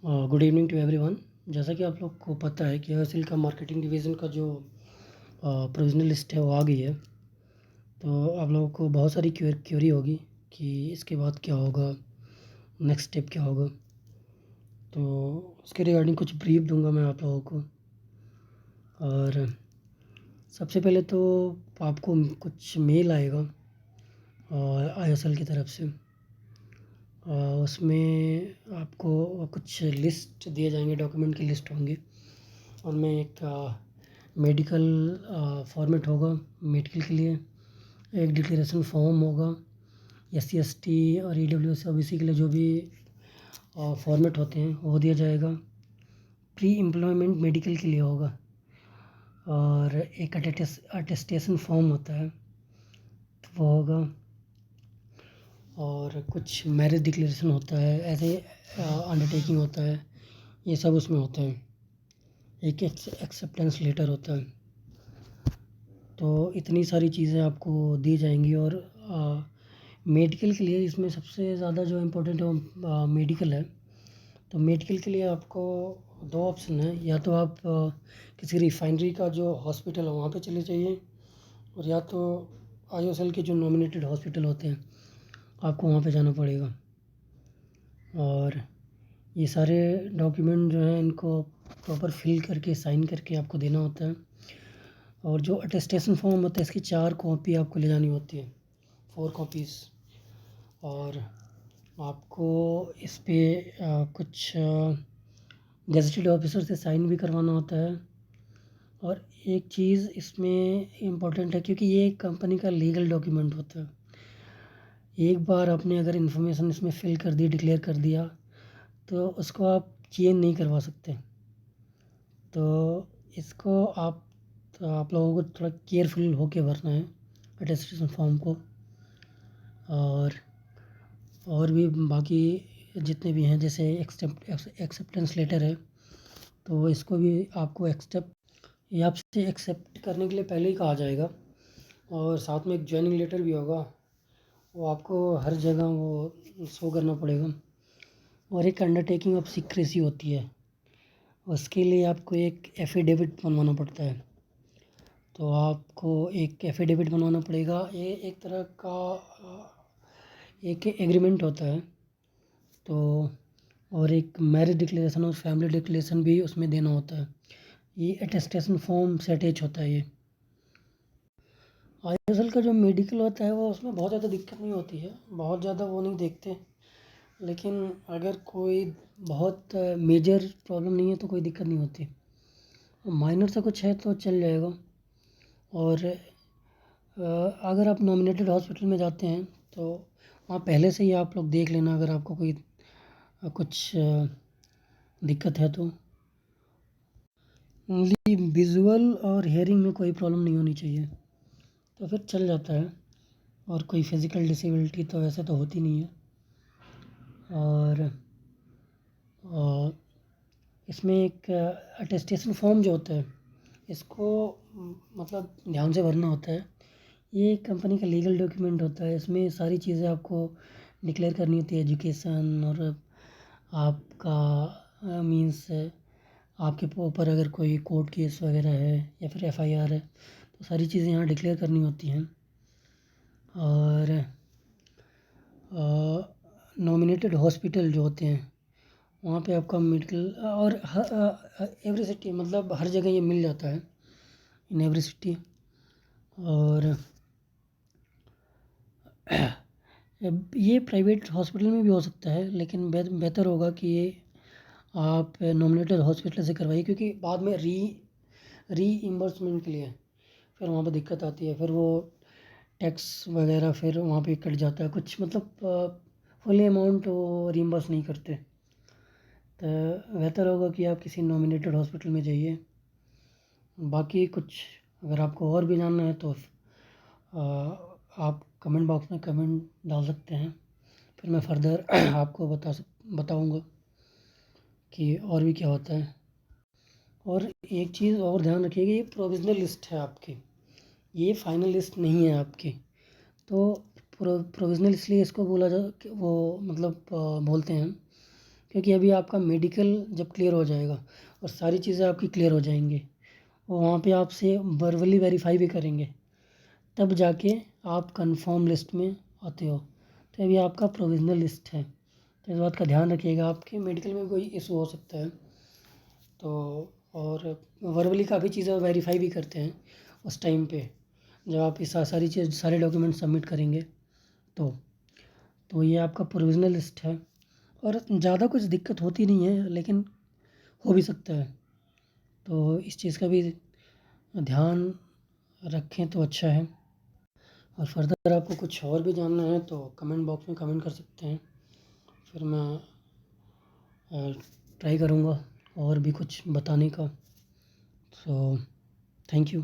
Good evening to everyone. जैसा कि आप लोग को पता है कि एयरसेल का मार्केटिंग डिवीज़न का जो प्रोविजनल लिस्ट है वो आ गई है। तो आप लोगों को बहुत सारी क्यूरी होगी कि इसके बाद क्या होगा, नेक्स्ट स्टेप क्या होगा। तो उसके रिगार्डिंग कुछ ब्रीफ दूंगा मैं आप लोगों को। और सबसे पहले तो आपको कुछ मेल आएगा आईएसएल की तरफ से। उसमें आपको कुछ लिस्ट दिए जाएंगे, डॉक्यूमेंट की लिस्ट होंगी। उनमें एक मेडिकल फॉर्मेट होगा मेडिकल के लिए, एक डिक्लेरेशन फॉर्म होगा SC ST और EWS OBC के लिए जो भी फॉर्मेट होते हैं वो दिया जाएगा। प्री एम्प्लॉयमेंट मेडिकल के लिए होगा और एक अटेस्टेशन फॉर्म होता है तो वो होगा। और कुछ मैरिज डिक्लेरेशन होता है, ऐसे अंडरटेकिंग होता है, ये सब उसमें होता है। एक एक्सेप्टेंस लेटर होता है। तो इतनी सारी चीज़ें आपको दी जाएंगी। और मेडिकल के लिए इसमें सबसे ज़्यादा जो इम्पोर्टेंट है वो मेडिकल है। तो मेडिकल के लिए आपको दो ऑप्शन है, या तो आप किसी रिफाइनरी का जो हॉस्पिटल है वहाँ पे चले जाइए, और या तो IOCL के जो नॉमिनेटेड हॉस्पिटल होते हैं आपको वहाँ पे जाना पड़ेगा। और ये सारे डॉक्यूमेंट जो हैं इनको प्रॉपर फिल करके साइन करके आपको देना होता है। और जो अटेस्टेशन फॉर्म होता है इसकी 4 कॉपी आपको ले जानी होती है, 4 कॉपीज़। और आपको इस पे कुछ गेज़ेटेड ऑफिसर से साइन भी करवाना होता है। और एक चीज़ इसमें इम्पोर्टेंट है, क्योंकि ये कंपनी का लीगल डॉक्यूमेंट होता है। एक बार आपने अगर इन्फॉर्मेशन इसमें फिल कर दी, डिक्लेयर कर दिया, तो उसको आप चेंज नहीं करवा सकते। तो इसको आप लोगों को थोड़ा केयरफुल होके भरना है अटेस्टेशन फॉर्म को। और भी बाकी जितने भी हैं, जैसे एक्सेप्टेंस लेटर है, तो इसको भी आपको ये आपसे एक्सेप्ट करने के लिए पहले ही कहा जाएगा। और साथ में एक ज्वाइनिंग लेटर भी होगा, वो आपको हर जगह वो शो करना पड़ेगा। और एक अंडरटेकिंग ऑफ सीक्रेसी होती है, उसके लिए आपको एक एफिडेविट बनवाना पड़ता है। तो आपको एक एफिडेविट बनवाना पड़ेगा। ये एक तरह का एक एग्रीमेंट होता है। तो और एक मैरिज डिक्लेरेशन और फैमिली डिक्लेरेशन भी उसमें देना होता है। ये अटेस्टेशन फॉर्म से अटैच होता है। ये IOCL का जो मेडिकल होता है वो उसमें बहुत ज़्यादा दिक्कत नहीं होती है, बहुत ज़्यादा वो नहीं देखते। लेकिन अगर कोई बहुत मेजर प्रॉब्लम नहीं है तो कोई दिक्कत नहीं होती। माइनर सा कुछ है तो चल जाएगा। और अगर आप नॉमिनेटेड हॉस्पिटल में जाते हैं तो वहाँ पहले से ही आप लोग देख लेना, अगर आपको कोई कुछ दिक्कत है तो। ओनली विजुअल और हेयरिंग में कोई प्रॉब्लम नहीं होनी चाहिए, तो फिर चल जाता है। और कोई फिज़िकल डिसेबिलिटी तो वैसे तो होती नहीं है। और इसमें एक अटेस्टेशन फॉर्म जो होता है इसको मतलब ध्यान से भरना होता है। ये कंपनी का लीगल डॉक्यूमेंट होता है। इसमें सारी चीज़ें आपको डिक्लेयर करनी होती है, एजुकेशन और आपका मीन्स आपके ऊपर अगर कोई कोर्ट केस वगैरह है या फिर FIR है, तो सारी चीज़ें यहाँ डिक्लेयर करनी होती हैं। और नॉमिनेटेड हॉस्पिटल जो होते हैं वहाँ पे आपका मेडिकल और एवरी सिटी, मतलब हर जगह ये मिल जाता है, इन एवरी सिटी। और ये प्राइवेट हॉस्पिटल में भी हो सकता है, लेकिन बेहतर होगा कि ये आप नॉमिनेटेड हॉस्पिटल से करवाइए, क्योंकि बाद में रीइंबर्समेंट के लिए फिर वहाँ पे दिक्कत आती है। फिर वो टैक्स वगैरह फिर वहाँ पे कट जाता है कुछ, मतलब फुल अमाउंट वो रीइंबर्स नहीं करते। तो बेहतर होगा कि आप किसी नॉमिनेटेड हॉस्पिटल में जाइए। बाकी कुछ अगर आपको और भी जानना है तो आप कमेंट बॉक्स में कमेंट डाल सकते हैं, फिर मैं फर्दर आपको बताऊंगा कि और भी क्या होता है। और एक चीज़ और ध्यान रखिएगा, ये प्रोविज़नल लिस्ट है आपकी, ये फाइनल लिस्ट नहीं है आपकी। तो प्रोविज़नल इसलिए इसको बोला जा वो मतलब बोलते हैं क्योंकि अभी आपका मेडिकल जब क्लियर हो जाएगा और सारी चीज़ें आपकी क्लियर हो जाएंगी, और वहाँ पे आपसे वर्बली वेरीफाई भी करेंगे, तब जाके आप कंफर्म लिस्ट में आते हो। तो अभी आपका प्रोविज़नल लिस्ट है, तो इस बात का ध्यान रखिएगा, आपके मेडिकल में कोई इशू हो सकता है। तो और वर्बली काफ़ी चीज़ें वेरीफाई भी करते हैं उस टाइम पे, जब आप ये सारी चीज़ सारे डॉक्यूमेंट सबमिट करेंगे तो ये आपका प्रोविज़नल लिस्ट है। और ज़्यादा कुछ दिक्कत होती नहीं है, लेकिन हो भी सकता है, तो इस चीज़ का भी ध्यान रखें तो अच्छा है। और फर्दर आपको कुछ और भी जानना है तो कमेंट बॉक्स में कमेंट कर सकते हैं, फिर मैं ट्राई करूँगा और भी कुछ बताने का। So thank you.